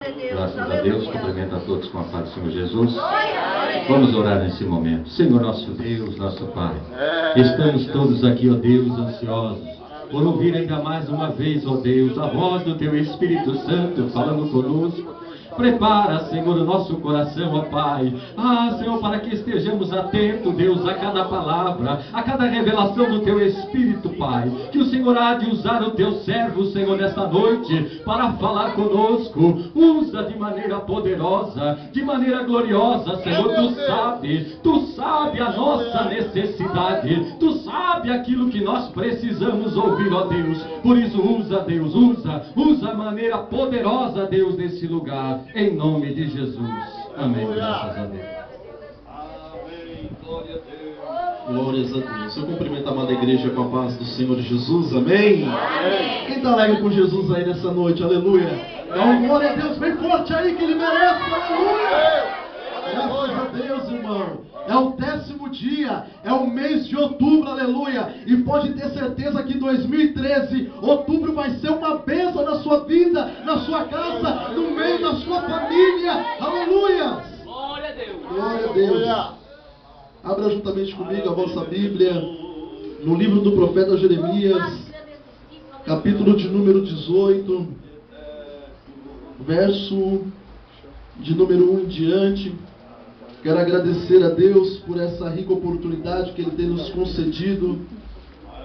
Graças a Deus, cumprimento a todos com a paz do Senhor Jesus. Vamos orar nesse momento. Senhor nosso Deus, nosso Pai, estamos todos aqui, ó Deus, ansiosos por ouvir ainda mais uma vez, ó Deus, a voz do Teu Espírito Santo falando conosco. Prepara, Senhor, o nosso coração, ó Pai. Senhor, para que estejamos atentos, Deus, a cada palavra, a cada revelação do Teu Espírito, Pai. Que o Senhor há de usar o Teu servo, Senhor, nesta noite, para falar conosco. Usa de maneira poderosa, de maneira gloriosa, Senhor. Tu sabe a nossa necessidade. Tu sabe aquilo que nós precisamos ouvir, ó Deus. Por isso, usa, Deus, usa a maneira poderosa, Deus, nesse lugar. Em nome de Jesus. Amém. Graças a Deus. Amém. Glória a Deus. Glórias a Deus. Eu cumprimento a amada igreja com a paz do Senhor Jesus. Amém. Amém. Quem está alegre com Jesus aí nessa noite? Aleluia. Dá uma glória a Deus bem forte aí que Ele merece. Aleluia. Graças a Deus, irmão. É o 10º dia, é o mês de outubro, aleluia. E pode ter certeza que 2013, outubro vai ser uma bênção na sua vida, na sua casa, no meio da sua família, aleluia. Glória a Deus. Glória a Deus. Abra juntamente comigo a vossa Bíblia, no livro do profeta Jeremias, capítulo de número 18, verso de número 1 em diante. Quero agradecer a Deus por essa rica oportunidade que Ele tem nos concedido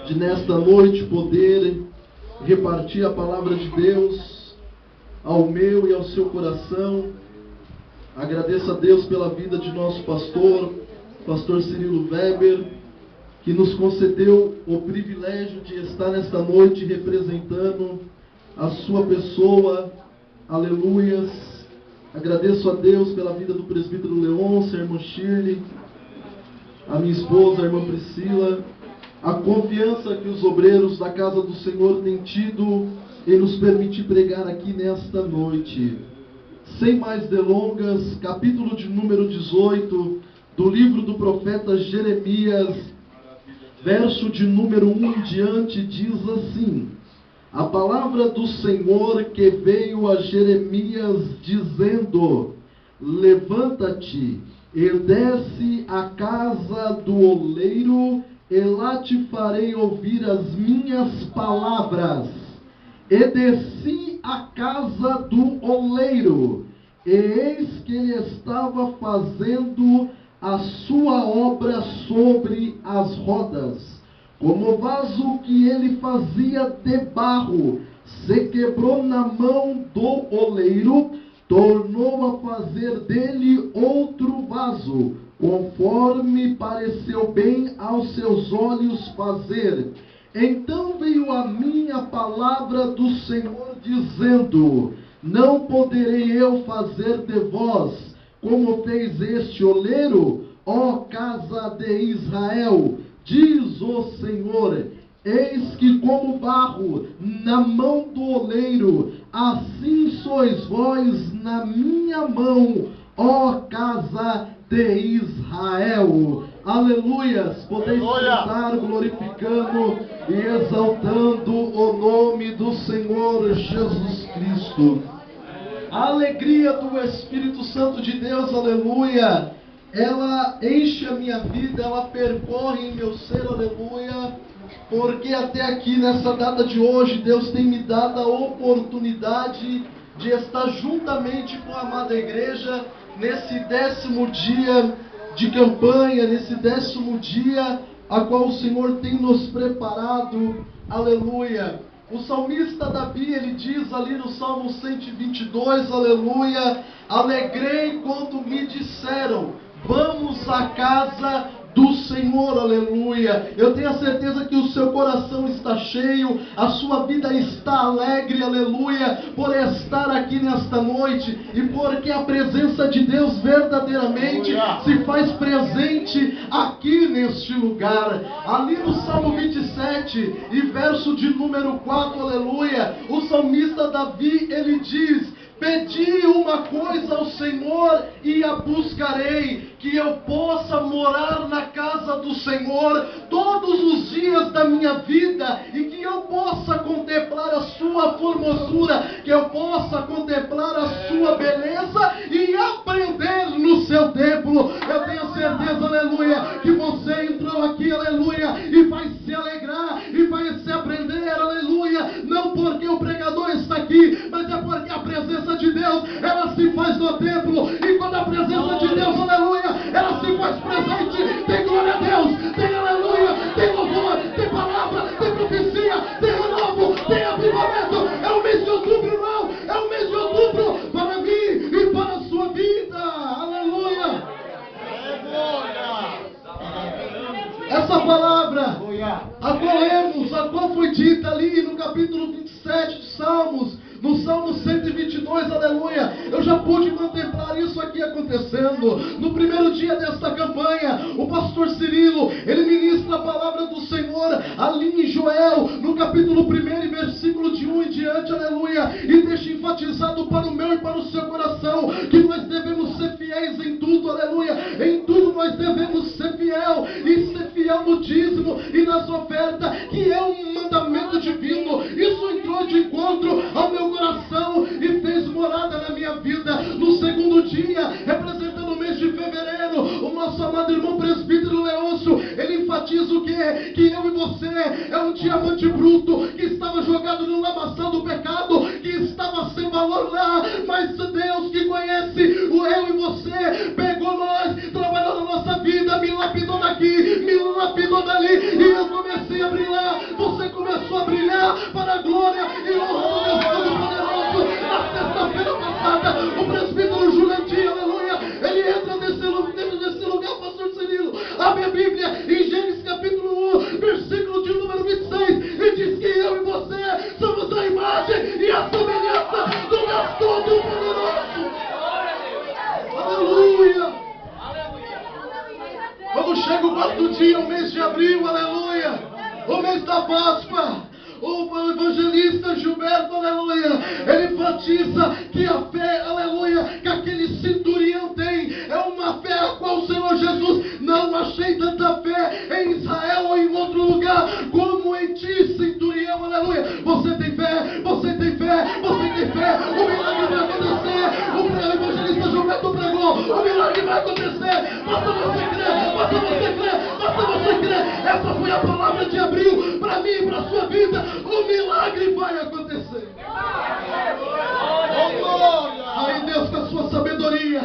de nesta noite poder repartir a palavra de Deus ao meu e ao seu coração. Agradeço a Deus pela vida de nosso pastor Cirilo Weber, que nos concedeu o privilégio de estar nesta noite representando a sua pessoa. Aleluias. Agradeço a Deus pela vida do presbítero Leôncio, a irmã Shirley, a minha esposa, a irmã Priscila, a confiança que os obreiros da casa do Senhor têm tido em nos permitir pregar aqui nesta noite. Sem mais delongas, capítulo de número 18 do livro do profeta Jeremias, verso de número 1 em diante, diz assim: a palavra do Senhor que veio a Jeremias dizendo: levanta-te e desce à casa do oleiro, e lá te farei ouvir as minhas palavras. E desci à casa do oleiro, e eis que ele estava fazendo a sua obra sobre as rodas. Como o vaso que ele fazia de barro se quebrou na mão do oleiro, tornou a fazer dele outro vaso, conforme pareceu bem aos seus olhos fazer. Então veio a mim a palavra do Senhor, dizendo: não poderei eu fazer de vós como fez este oleiro, ó casa de Israel? Diz o Senhor: eis que como barro na mão do oleiro, assim sois vós na minha mão, ó casa de Israel. Aleluias. Podeis cantar glorificando e exaltando o nome do Senhor Jesus Cristo. A alegria do Espírito Santo de Deus, aleluia, ela enche a minha vida, ela percorre em meu ser, aleluia, porque até aqui nessa data de hoje, Deus tem me dado a oportunidade de estar juntamente com a amada igreja, nesse 10º dia de campanha, nesse 10º dia, a qual o Senhor tem nos preparado, aleluia. O salmista Davi, ele diz ali no Salmo 122, aleluia: alegrei quando me disseram, vamos à casa do Senhor, aleluia. Eu tenho a certeza que o seu coração está cheio, a sua vida está alegre, aleluia, por estar aqui nesta noite, e porque a presença de Deus verdadeiramente se faz presente aqui neste lugar. Ali no Salmo 27 e verso de número 4, aleluia, o salmista Davi, ele diz: pedi uma coisa ao Senhor e a buscarei, que eu possa morar na casa do Senhor todos os dias da minha vida, e que eu possa contemplar a sua formosura, que eu possa contemplar a sua sua beleza e aprender no seu templo. Eu tenho certeza, aleluia, que você entrou aqui, aleluia, e vai se alegrar e vai se aprender, aleluia, não porque o pregador está aqui, mas é porque a presença de Deus, ela se faz no templo, e quando a presença de Deus, aleluia, ela se faz presente, tem glória a Deus, tem aleluia, tem louvor, tem palavra, tem profecia, tem renovo, tem avivamento. É o mês de outubro, irmão, é o mês de outubro para mim e para a sua vida, aleluia. Essa palavra, a qual foi dita ali no capítulo 27 de Salmos, no Salmo 122, aleluia, eu já pude contemplar isso aqui acontecendo. No primeiro dia desta campanha, o pastor Cirilo, ele ministra a palavra do Senhor ali em Joel, no capítulo 1 e versículo de 1 em diante, aleluia, e deixa enfatizado para o meu e para o seu coração, que nós devemos ser fiéis em tudo, aleluia, em tudo nós devemos ser fiel, e ser fiel no dízimo e nas ofertas, que é um mandamento divino. Isso entrou de encontro ao meu coração e fez morada na minha vida. No segundo dia, representando o mês de fevereiro, o nosso amado irmão presbítero Leôncio, ele enfatiza o quê? Que eu e você é um diamante bruto que estava jogado no lamaçal do pecado, que estava sem valor lá, mas Deus que conhece o eu e você, pegou nós, trabalhou na nossa vida, me lapidou daqui, me lapidou dali, e eu comecei a brilhar, você começou a brilhar para a glória e honra do Deus Todo-Poderoso. Na sexta-feira passada, o presbítero Jurandir, aleluia, ele entra nesse lugar, pastor Cirilo, abre a Bíblia em Gênesis capítulo 1, versículo de número 26, e diz que eu e você somos a imagem e a semelhança do Deus Todo-Poderoso. Aleluia. Quando chega o quarto dia, o mês de abril, aleluia, o mês da Páscoa, o evangelista Gilberto, aleluia, ele enfatiza que a fé, aleluia, que aquele centurião tem, é uma fé a qual o Senhor Jesus não achei tanta fé em Israel ou em outro lugar como em ti, centurião, aleluia. Você tem fé, você tem fé, você tem fé, o milagre vai acontecer. O evangelista Gilberto pregou, o milagre vai acontecer. Basta você crer, basta você crer, basta você crer. Essa foi a palavra de abril para mim e para a sua vida. O milagre vai acontecer. Aí Deus, com a sua sabedoria,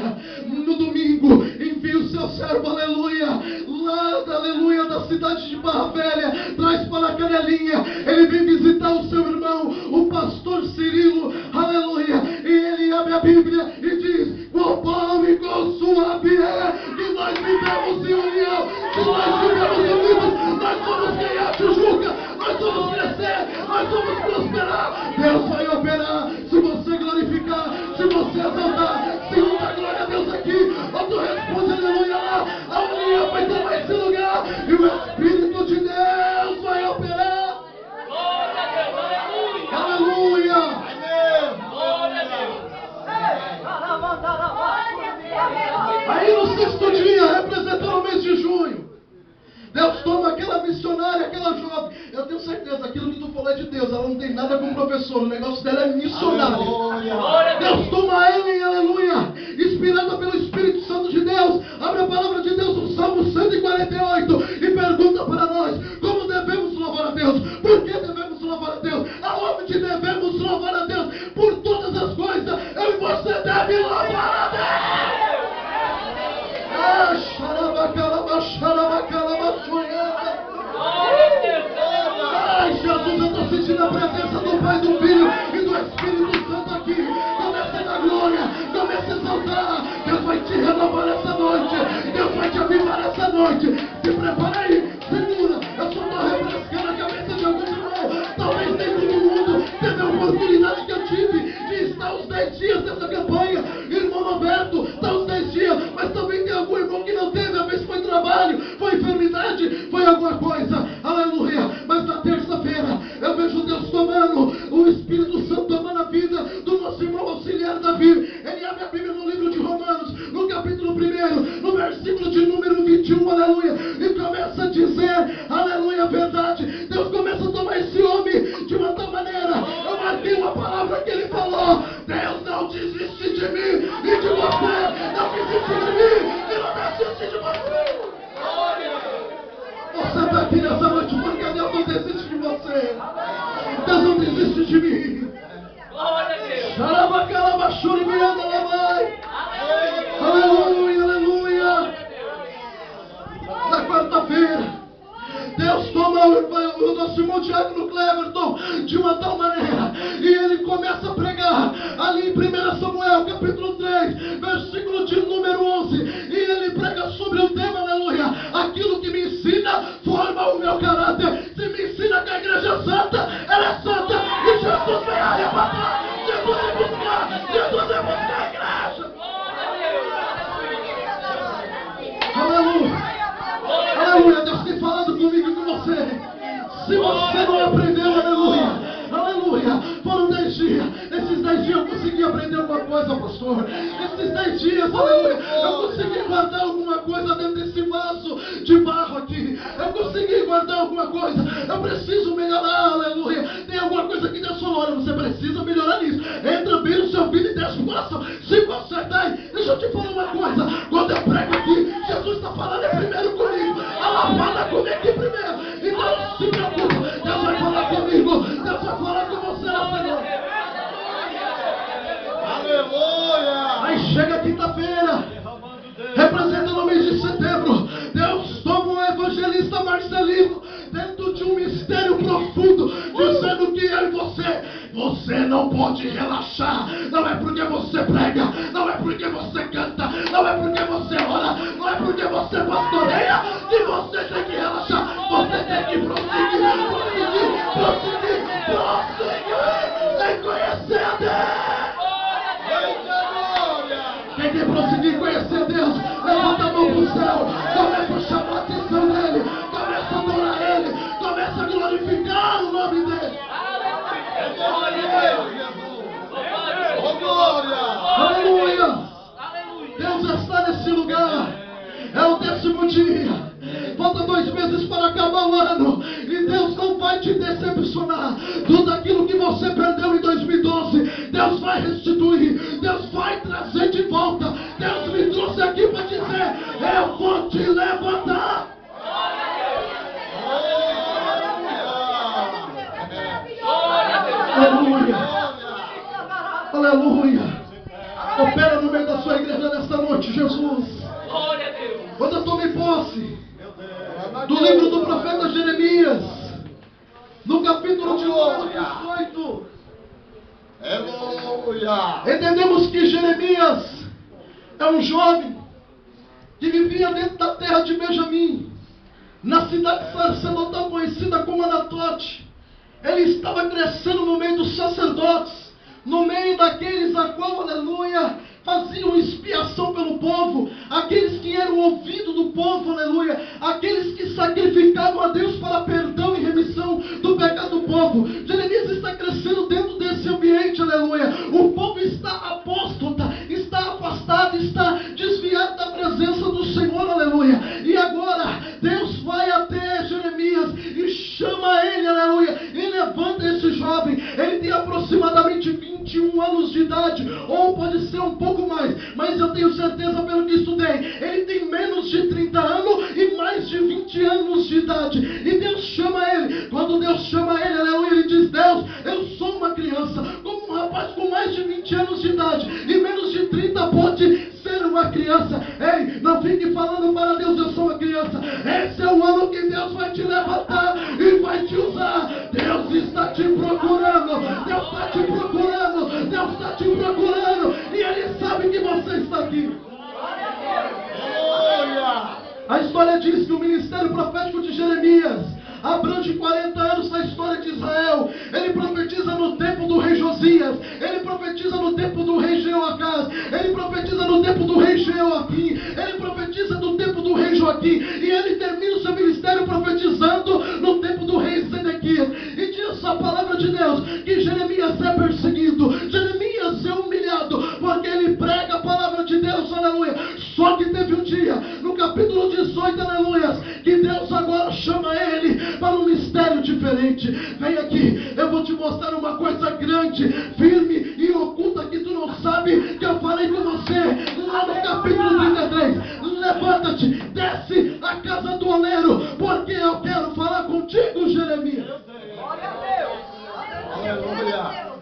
no domingo, envia o seu servo, aleluia, lá, aleluia, da cidade de Barra Velha, traz para a Canelinha. Ele vem visitar o seu irmão, o pastor Cirilo, aleluia, e ele abre a Bíblia e diz: com pão e com suave é que nós vivemos em união, que nós vivemos unidos, nós vamos ganhar Tijuca, nós vamos crescer, nós vamos prosperar. Deus vai operar, se você glorificar, se você exaltar, se um dá glória a Deus aqui, outro responde aleluia lá, a união vai tomar esse lugar, e o Espírito de Deus vai operar. Aleluia. Aí no sexto dia, representando o mês de junho, Deus toma aquela missionária, aquela jovem. Eu tenho certeza, aquilo que tu falou é de Deus. Ela não tem nada com o professor. O negócio dela é missionária. Deus toma ela em aleluia, inspirada pelo Espírito Santo de Deus. Abre a palavra de Deus no Salmo 148 e pergunta para nós: como devemos louvar a Deus? Por que devemos louvar a Deus? Aonde devemos louvar a Deus? Por todas as coisas, eu e você deve louvar a Deus. Ai, Jesus, eu estou sentindo a presença do Pai, do Filho e do Espírito Santo aqui. Comece a dar glória, comece a exaltar. Deus vai te renovar essa noite, Deus vai te avivar essa noite. Se prepara aí, segura. Eu só estou refrescando a cabeça de alguns irmãos. Talvez nem todo mundo teve a oportunidade que eu tive de estar os 10 dias dessa campanha. Irmão Roberto, está os 10 dias, mas também tem algum irmão que não teve. Às vezes foi trabalho, foi enfermidade, foi alguma coisa, aleluia. Mas na terça-feira eu vejo Deus tomando, o Espírito Santo tomando a vida do nosso irmão auxiliar Davi. Ele abre a Bíblia no livro de Romanos, no capítulo 1, no versículo de número 21, aleluia, e começa a dizer, aleluia, a verdade. Deus começa a tomar esse homem de uma tal maneira. Eu marquei uma palavra que ele falou: Deus não desiste de de mim e de você. Deus desiste de mim e não desiste de você. Você está aqui nessa noite porque Deus não desiste de você. Deus não desiste de mim. Aleluia, aleluia. Na quarta-feira, Deus toma o nosso irmão Diácono Cleverton de uma tal maneira, e ele começa a pregar ali em 1 Samuel capítulo 3, versículo de número 11, e ele prega sobre o tema, aleluia, aquilo que me ensina forma o meu caráter. Se me ensina que a igreja é santa, ela é santa, e Jesus vem arrebatar, Jesus vem buscar, Jesus vem buscar a igreja. Aleluia. Aleluia, Deus tem falado comigo e com você. Se você não aprendeu, aleluia, aleluia, foram 10 dias. Esses 10 dias eu consegui aprender alguma coisa, pastor. Esses 10 dias, aleluia, eu consegui guardar alguma coisa dentro desse vaso de barro aqui. Eu consegui guardar alguma coisa. Eu preciso melhorar, aleluia. Tem alguma coisa que Deus falou, olha, você precisa melhorar nisso. Entra bem no seu filho e Deus possa se consertar. Deixa eu te falar uma coisa. Quando eu prego aqui, Jesus está falando primeiro comigo. Ela fala comigo aqui primeiro. Então não se preocupe. Deus vai falar comigo. Deus vai falar com você na segunda. Aleluia! Aí chega quinta-feira, representando o mês de setembro. Deus toma o evangelista Marcelino dentro de um mistério profundo, dizendo que eu e você não pode relaxar. Não é porque você prega, não é porque você canta, não é porque você ora, não é porque você pastoreia que você tem que relaxar. Você tem que prosseguir em conhecer a Deus. Quem quer prosseguir em conhecer a Deus, levanta a mão para o céu, começa a chamar a atenção dele, começa a adorar ele, começa a glorificar o nome dele. Aleluia! Deus está nesse lugar. É o 10º dia. Falta 2 meses para acabar o ano. E Deus não vai te decepcionar. Tudo aquilo que você perdeu em 2012, Deus vai restituir. Deus vai trazer de volta. Deus me trouxe aqui para dizer: eu vou te levantar. Aleluia! Aleluia! Opera no meio da sua igreja nesta noite, Jesus. Quando eu tomei posse do livro do profeta Jeremias, no capítulo de número 18, Aleluia! entendemos que Jeremias é um jovem que vivia dentro da terra de Benjamim, na cidade sacerdotal conhecida como Anatote. Ele estava crescendo no meio dos sacerdotes, no meio daqueles a qual, aleluia, faziam expiação pelo povo, aqueles que eram ouvido do povo, aleluia, aqueles que sacrificavam a Deus para perdão e remissão do pecado do povo. Jeremias está crescendo dentro desse ambiente, aleluia. O povo está apóstata, está afastado, está desviado da presença do Senhor, aleluia. E agora Deus vai até Jeremias e chama ele, aleluia, e levanta esse jovem. Ele tem aproximadamente 21 anos de idade, ou pode ser um pouco mais, mas eu tenho certeza pelo que estudei, ele tem menos de 30 anos e mais de 20 anos de idade. E Deus chama ele. Quando Deus chama ele, aleluia, ele diz: Deus, eu sou uma criança. Como um rapaz com mais de 20 anos de idade e menos de 30 pode ser uma criança. Ei, não fique falando para Deus: eu sou uma criança. Esse é o ano que Deus vai te levantar e vai te usar. Deus está te procurando, Deus está te procurando, Deus está te procurando, e Ele sabe que você está aqui. A história diz que o ministério profético de Jeremias abrange 40 anos na história de Israel. Ele profetiza no tempo do rei Josias, ele profetiza no tempo do rei Jeoacás, ele profetiza no tempo do rei Jeoaquim, ele profetiza no tempo do rei Joaquim, e ele termina o seu ministério profetizando no tempo do rei Zedequias. E diz a palavra de Deus que Jeremias é perseguido, Jeremias é humilhado, porque ele prega a palavra de Deus, aleluia. Só que teve um dia, no capítulo 18, aleluia, que Deus agora chama ele para um mistério diferente. Vem aqui, eu vou te mostrar uma coisa grande, firme e oculta que tu não sabe, que eu falei casa do oleiro, porque eu quero falar contigo, Jeremias. Aleluia.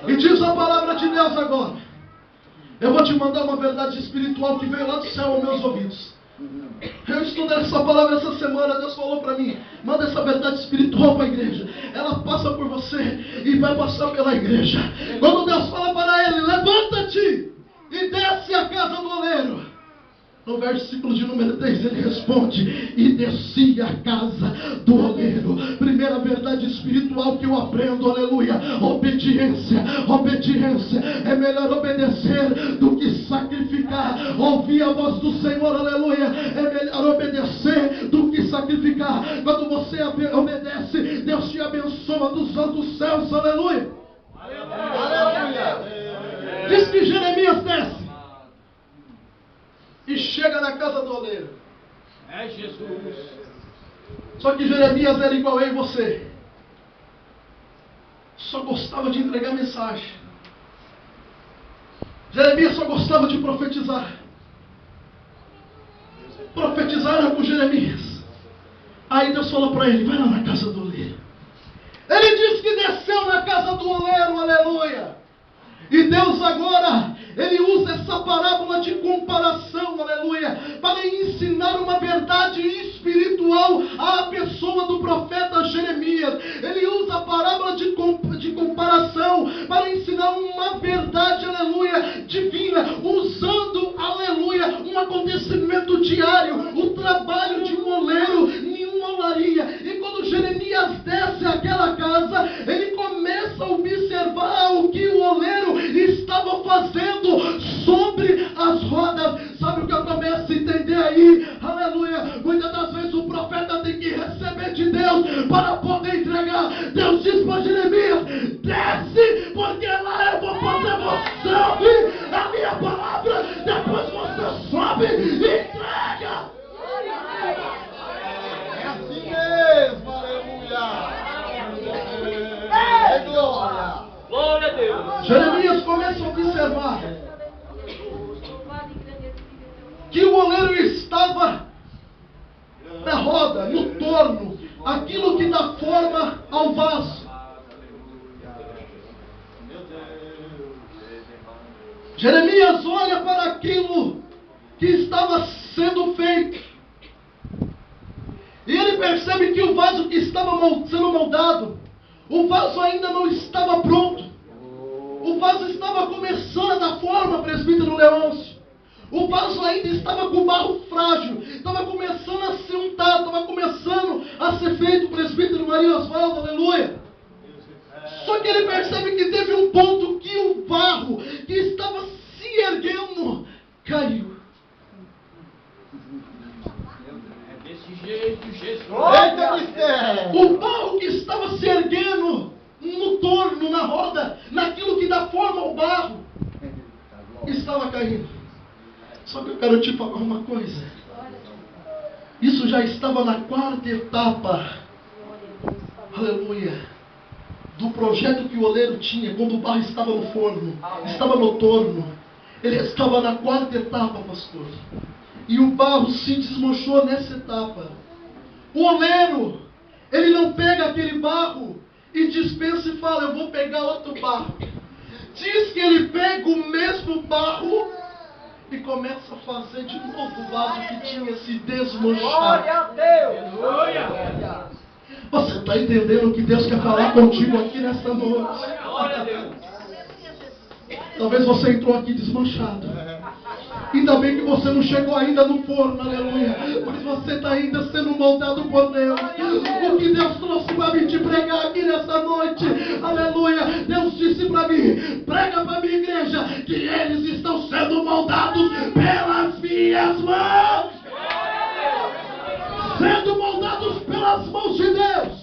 E diz a palavra de Deus agora. Eu vou te mandar uma verdade espiritual que veio lá do céu aos meus ouvidos. Eu estudei essa palavra essa semana. Deus falou para mim: manda essa verdade espiritual para a igreja. Ela passa por você e vai passar pela igreja. Quando Deus fala para ele: levanta-te e desce a casa do oleiro, no versículo de número 3 ele responde: e desci a casa do oleiro. Primeira verdade espiritual que eu aprendo, aleluia: obediência. Obediência. É melhor obedecer do que sacrificar. Ouvir a voz do Senhor, aleluia. É melhor obedecer do que sacrificar. Quando você obedece, Deus te abençoa dos altos céus, aleluia. Aleluia. Diz que Jeremias desce e chega na casa do oleiro. É Jesus. Só que Jeremias era igual eu e você. Só gostava de entregar mensagem. Jeremias só gostava de profetizar. Profetizaram com Jeremias. Aí Deus falou para ele: vai lá na casa do oleiro. Ele disse que desceu na casa do oleiro, aleluia. E Deus agora, Ele usa essa parábola de comparação, aleluia, para ensinar uma verdade espiritual à pessoa do profeta Jeremias. Ele usa a parábola de comparação para ensinar uma verdade, aleluia, divina, usando, aleluia, um acontecimento diário, o trabalho de um oleiro em uma olaria. E quando Jeremias desce àquela casa, ele começa a observar o que o oleiro estava fazendo sobre as rodas. Sabe o que eu começo a entender aí? Aleluia. Muitas das vezes o profeta tem que receber de Deus para poder entregar. Deus diz para Jeremias: desce, porque lá eu vou fazer você ouvir a minha palavra. Depois você sobe e entrega. É assim mesmo. Aleluia. É glória. Glória a Deus. Jeremias começa a observar que o oleiro estava na roda, no torno, aquilo que dá forma ao vaso. Jeremias olha para aquilo que estava sendo feito, e ele percebe que o vaso que estava sendo moldado, o vaso ainda não estava pronto. O vaso estava começando a dar forma, presbítero Leôncio. O vaso ainda estava com barro frágil, estava começando a ser untado, estava começando a ser feito, presbítero Maria Osvaldo, aleluia. Só que ele percebe que teve um ponto que o barro que estava se erguendo caiu. É desse jeito, Jesus. Eita, mistério. O barro que estava se erguendo no torno, na roda, naquilo que dá forma ao barro, estava caindo. Só que eu quero te falar uma coisa. Isso já estava na quarta etapa, aleluia, do projeto que o oleiro tinha, quando o barro estava no forno, estava no torno. Ele estava na quarta etapa, pastor. E o barro se desmanchou nessa etapa. O oleiro, ele não pega aquele barro e dispensa e fala: eu vou pegar outro barro. Diz que ele pega o mesmo barro e começa a fazer de novo o vaso que tinha se desmanchado. Glória a Deus. Glória. Você está entendendo o que Deus quer falar contigo aqui nesta noite? Glória a Deus. Talvez você entrou aqui desmanchado. Ainda bem que você não chegou ainda no forno, aleluia. Mas você está ainda sendo moldado por Deus. O que Deus trouxe para mim te pregar aqui nessa noite, aleluia. Deus disse para mim: prega para a minha igreja que eles estão sendo moldados pelas minhas mãos. Sendo moldados pelas mãos de Deus.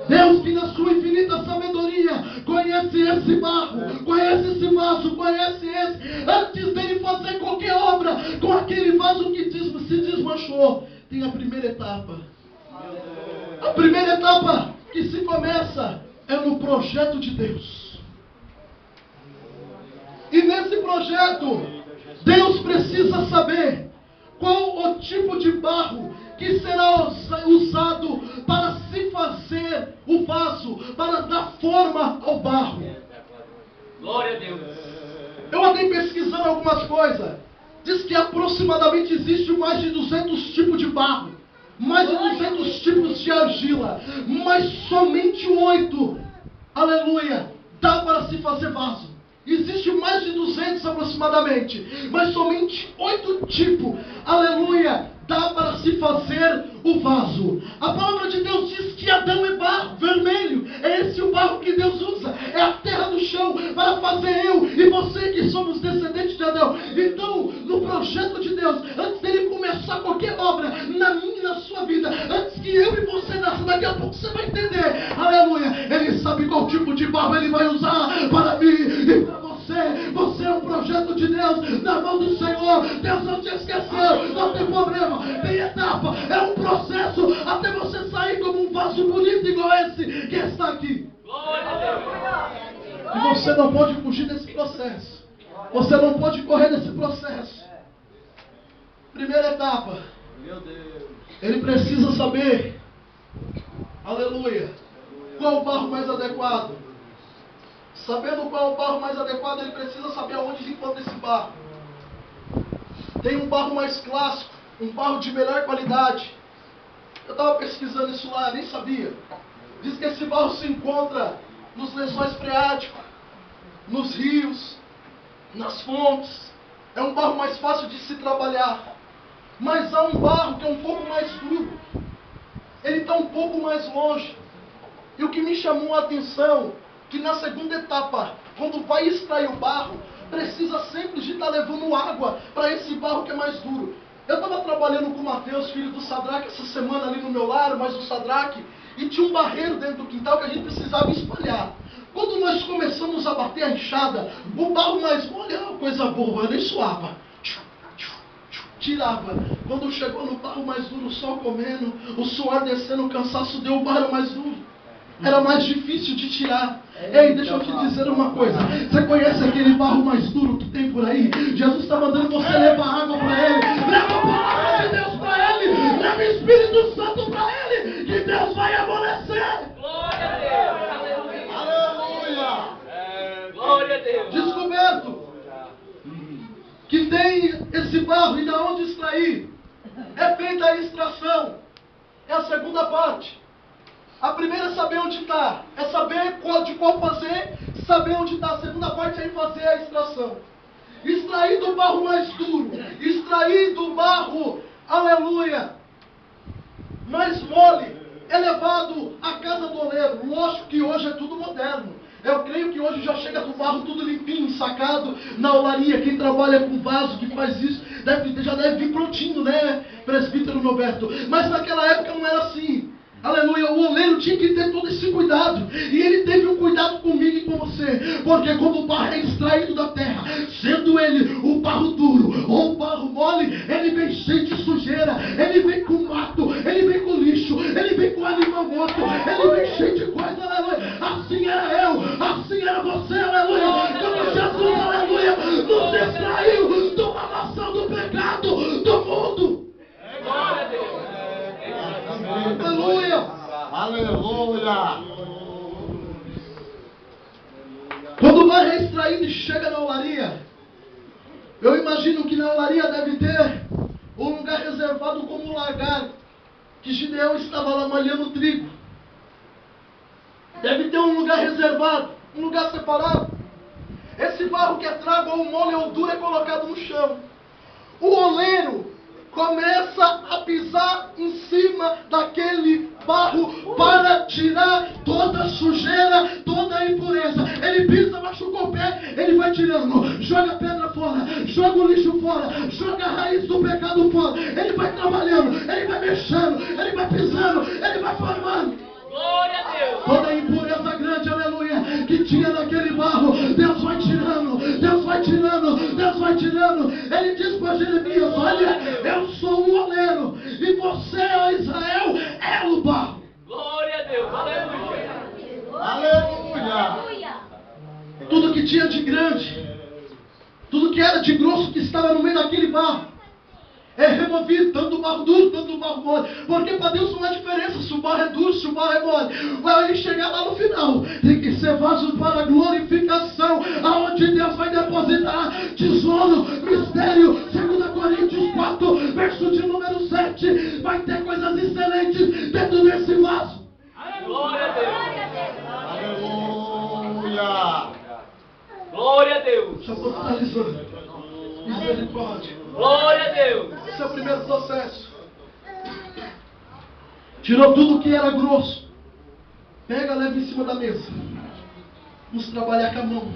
Deus, que na sua infinita sabedoria conhece esse barro, conhece esse vaso, conhece esse, antes dele fazer qualquer obra com aquele vaso que se desmanchou, tem a primeira etapa. A primeira etapa que se começa é no projeto de Deus. E nesse projeto, Deus precisa saber qual o tipo de barro que será usado para se fazer o vaso, para dar forma ao barro. Glória a Deus. Eu andei pesquisando algumas coisas. Diz que aproximadamente existe mais de 200 tipos de barro, mais de 200 tipos de argila, mas somente 8, aleluia, dá para se fazer vaso. Existe mais de 200 aproximadamente, mas somente 8 tipos, aleluia, dá para se fazer o vaso. A palavra de Deus diz que Adão é barro vermelho. É esse o barro que Deus usa. É a terra do chão para fazer eu e você que somos descendentes de Adão. Então, no projeto de Deus, antes dele começar qualquer obra na minha e na sua vida, antes que eu e você nasçam, daqui a pouco você vai entender, aleluia, ele sabe qual tipo de barro ele vai usar para mim e para você. Você é um projeto de Deus na mão do Senhor. Deus não te esqueceu, não tem problema, tem etapa, é um processo até você sair como um vaso bonito igual esse que está aqui. E você não pode fugir desse processo, você não pode correr desse processo. Primeira etapa, ele precisa saber, aleluia, qual o barro mais adequado. Sabendo qual é o barro mais adequado, ele precisa saber aonde se encontra esse barro. Tem um barro mais clássico, um barro de melhor qualidade. Eu estava pesquisando isso lá, nem sabia. Diz que esse barro se encontra nos lençóis freáticos, nos rios, nas fontes. É um barro mais fácil de se trabalhar. Mas há um barro que é um pouco mais duro. Ele está um pouco mais longe. E o que me chamou a atenção, que na segunda etapa, quando vai extrair o barro, precisa sempre de estar levando água para esse barro que é mais duro. Eu estava trabalhando com o Mateus, filho do Sadraque, essa semana ali no meu lar, mas o Sadraque, e tinha um barreiro dentro do quintal que a gente precisava espalhar. Quando nós começamos a bater a enxada, o barro mais mole era uma coisa boa, nem suava. Tirava. Quando chegou no barro mais duro, o sol comendo, o suor descendo, o cansaço deu, o barro mais duro. Era mais difícil de tirar. Ei, deixa eu te dizer uma coisa. Você conhece aquele barro mais duro que tem por aí? Jesus está mandando você levar água para ele. Leva a palavra de Deus para ele. Leva o Espírito Santo para ele. Que Deus vai amolecer. Glória a Deus. Aleluia. Glória a Deus. Descoberto que tem esse barro e de onde extrair. É feita a extração. É a segunda parte. A primeira é saber onde está, é saber de qual fazer, saber onde está. A segunda parte é fazer a extração. Extrair do barro mais duro, extrair do barro, aleluia, mais mole, é levado à casa do oleiro. Lógico que hoje é tudo moderno. Eu creio que hoje já chega do barro tudo limpinho, sacado na olaria. Quem trabalha com vaso, que faz isso, já deve vir prontinho, né, presbítero Roberto? Mas naquela época não era assim. Aleluia, o oleiro tinha que ter todo esse cuidado. E ele teve um cuidado comigo e com você. Porque quando o barro é extraído da terra, sendo ele o barro duro ou o barro mole, ele vem cheio de sujeira, ele vem com mato, ele vem com lixo, ele vem com animal morto, ele vem cheio de coisa, aleluia. Assim era eu, assim era você, aleluia. Quando Jesus, aleluia, nos extraiu do lamaçal do pecado do mundo. Glória a Deus. Aleluia! Aleluia! Quando o barro é extraído e chega na olaria, eu imagino que na olaria deve ter um lugar reservado como um lagar, que Gideão estava lá malhando trigo. Deve ter um lugar reservado, um lugar separado. Esse barro que é trago ou mole ou duro é colocado no chão. O oleiro começa a pisar em cima daquele barro para tirar toda a sujeira, toda a impureza. Ele pisa, machucou o pé, ele vai tirando, joga a pedra fora, joga o lixo fora, joga a raiz do pecado fora. Ele vai trabalhando, ele vai mexendo, ele vai pisando, ele vai formando. Glória a Deus. Toda a impureza grande, aleluia, que tinha naquele barro, Deus vai tirando, Deus vai tirando, Deus vai tirando. Ele diz para Jeremias: olha, eu sou o oleiro e você, ó Israel, é o barro. Glória a Deus. Aleluia. Aleluia! Tudo que tinha de grande, tudo que era de grosso que estava no meio daquele barro, é removido, tanto o barro duro, tanto o barro mole. Porque para Deus não há diferença se o barro é duro, se o barro é mole. Vai ele chegar lá no final, tem que ser vaso para a glorificação, aonde Deus vai depositar tesouro, mistério. 2 Coríntios 4, verso de número 7. Vai ter coisas excelentes dentro desse vaso. Glória a Deus. Aleluia. Glória a Deus. Já estou finalizando. Misericórdia. Glória a Deus. Esse é o primeiro processo. Tirou tudo que era grosso. Pega, leva em cima da mesa. Vamos trabalhar com a mão.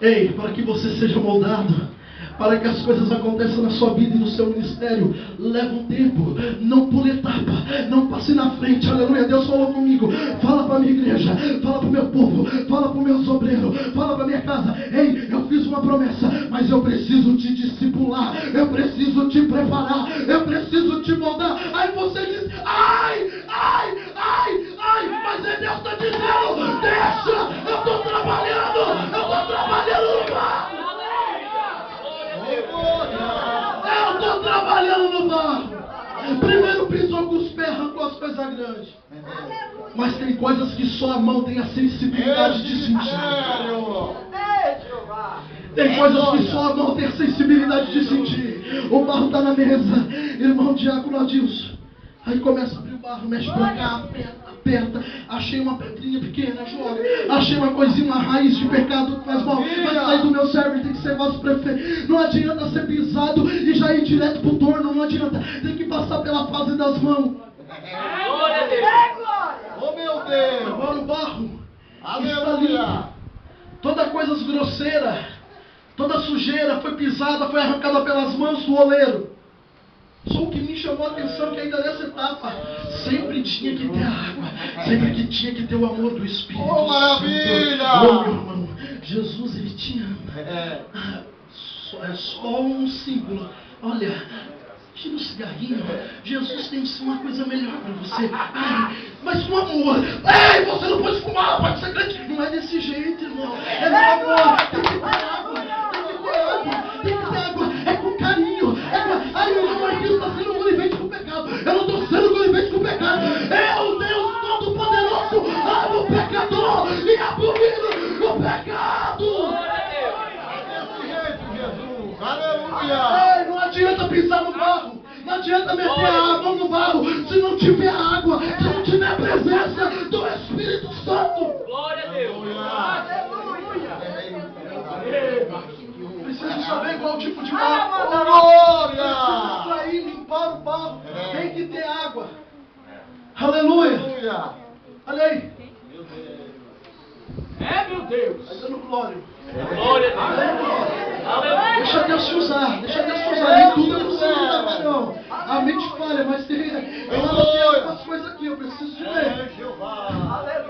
Ei, para que você seja moldado, para que as coisas aconteçam na sua vida e no seu ministério, leva um tempo. Não pule etapa, não passe na frente. Aleluia, Deus falou comigo. Fala para a minha igreja, fala para o meu povo, fala para o meu sobreiro, fala para a minha casa. Ei, eu fiz uma promessa, mas eu preciso te discipular, eu preciso te preparar, eu preciso te moldar. Aí você diz, ai, mas Deus está dizendo, deixa, eu estou trabalhando no barro. Eu estou trabalhando no barro. Primeiro pisou com os pés, arrancou as coisas grandes. Mas tem coisas que só a mão tem a sensibilidade de sentir. Tem coisas que só a mão tem a sensibilidade de sentir. O barro está na mesa, irmão Diácono Adilson. Aí começa a abrir o barro, mexe pra cá, aperta. Achei uma pedrinha pequena, joga. Achei uma coisinha, uma raiz de pecado que faz mal. Vai sair do meu cérebro, tem que ser vaso prefeito. Não adianta ser pisado e já ir direto pro torno. Não adianta, tem que passar pela fase das mãos. Glória a Deus. Oh meu Deus. Agora o barro está Aleluia. limpo. Toda coisa grosseira, toda sujeira foi pisada, foi arrancada pelas mãos do oleiro. Só o que me chamou a atenção que ainda nessa etapa sempre tinha que ter água, sempre que tinha que ter o amor do Espírito Oh, maravilha! Santo. Oh, meu irmão, Jesus, ele te ama. É só um símbolo. Olha, tira o cigarrinho. Jesus tem uma coisa melhor para você. Ai, mas com amor. Ei, você não pode fumar, pode ser crente. Não é desse jeito, irmão. É no amor. Tem que ter água. Tem que ter água. É com carinho. Ai, o irmão aqui está sendo conivente com o pecado. Eu não estou sendo conivente com o pecado. Eu, Deus Todo-Poderoso, amo o pecador e abomino o pecado. Aleluia. Ei, não adianta pisar no barro. Não adianta meter a mão no barro se não tiver água, se não tiver a presença do Espírito Santo. Glória a Deus. Preciso saber qual tipo de barro. Glória. Preciso extrair, limpar o barro. Tem que ter água. Aleluia. Aleluia. Olha aí. É, meu Deus. Vai dando glória. Glória a Deus. Aleluia. Deixa Deus te usar. Deixa Deus te usar. Nem tudo é possível, não. A mente falha, mas tem. Eu anotei algumas coisas aqui. Eu preciso de ler.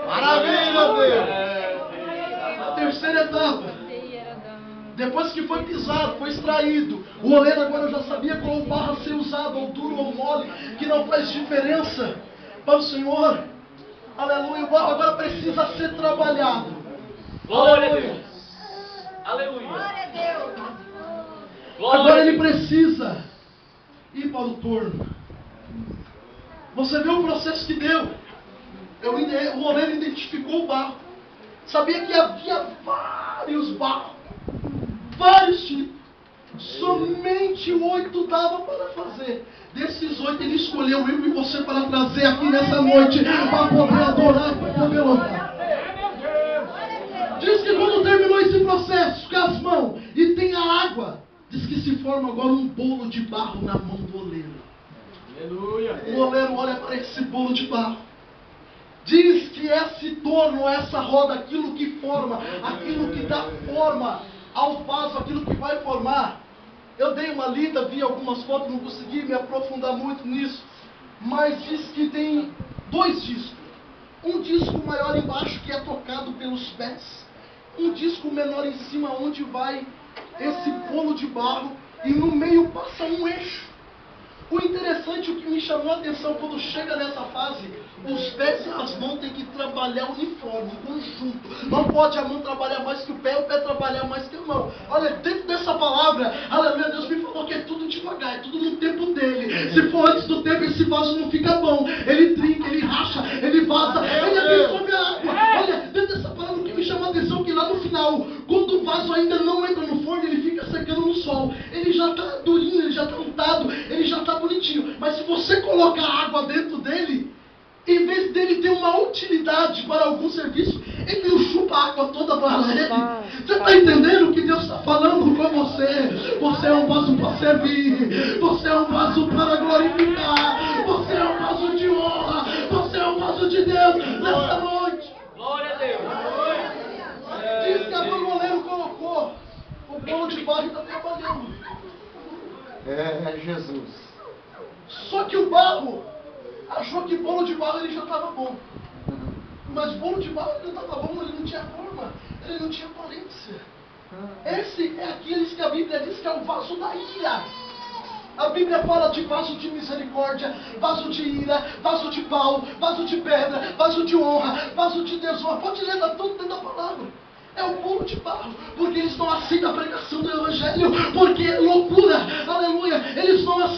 Maravilha, Deus. A terceira etapa. Depois que foi pisado, foi extraído, o oleiro agora já sabia qual barro a ser usado, ou duro ou mole, que não faz diferença para o Senhor. Aleluia, o barro agora precisa ser trabalhado. Glória a Deus. Aleluia. Agora ele precisa ir para o torno. Você vê o processo que deu. O oleiro identificou o barro. Sabia que havia vários barros. Vários tipos. Somente 8 dava para fazer. Desses 8 ele escolheu eu e você para trazer aqui nessa noite, para poder adorar, para poder louvar. Diz que quando terminou esse processo com as mãos e tem a água, diz que se forma agora um bolo de barro na mão do oleiro. Aleluia. O oleiro olha para esse bolo de barro. Diz que esse torno, essa roda, aquilo que forma, aquilo que dá forma ao vaso, aquilo que vai formar. Eu dei uma lida, vi algumas fotos, não consegui me aprofundar muito nisso. Mas diz que tem 2 discos. Um disco maior embaixo que é tocado pelos pés. Um disco menor em cima onde vai esse bolo de barro. E no meio passa um eixo. O interessante, o que me chamou a atenção quando chega nessa fase, os pés e as mãos têm que trabalhar uniforme, em conjunto. Não pode a mão trabalhar mais que o pé trabalhar mais que a mão. Olha, dentro dessa palavra, aleluia, Deus me falou que é tudo devagar, é tudo esse vaso não fica bom. Ele trinca, ele racha, ele vaza, ele absorve a água. Olha, dentro dessa palavra que me chama a atenção, que lá no final, quando o vaso ainda não entra no forno, ele fica secando no sol. Ele já está durinho, ele já está untado, ele já está bonitinho. Mas se você colocar água dentro dele, em vez dele ter uma utilidade para algum serviço, ele chupa a água toda para ele. Você está entendendo o que Deus está falando com você? Você é um vaso para servir. Você é um vaso para glorificar. Você é um vaso de honra. Você é um vaso de Deus nessa noite. Glória a Deus. Diz que a bangoleiro colocou o bolo de barro e está trabalhando. É Jesus. Só que o barro achou que bolo de barro ele já estava bom. Mas bolo de barro ele não estava bom, ele não tinha forma, ele não tinha aparência. Esse é aqueles que a Bíblia diz que é o vaso da ira. A Bíblia fala de vaso de misericórdia, vaso de ira, vaso de pau, vaso de pedra, vaso de honra, vaso de desonra. Pode ler tudo dentro da palavra. É o bolo de barro, porque eles não aceitam a pregação do Evangelho, porque é loucura, aleluia, eles não aceitam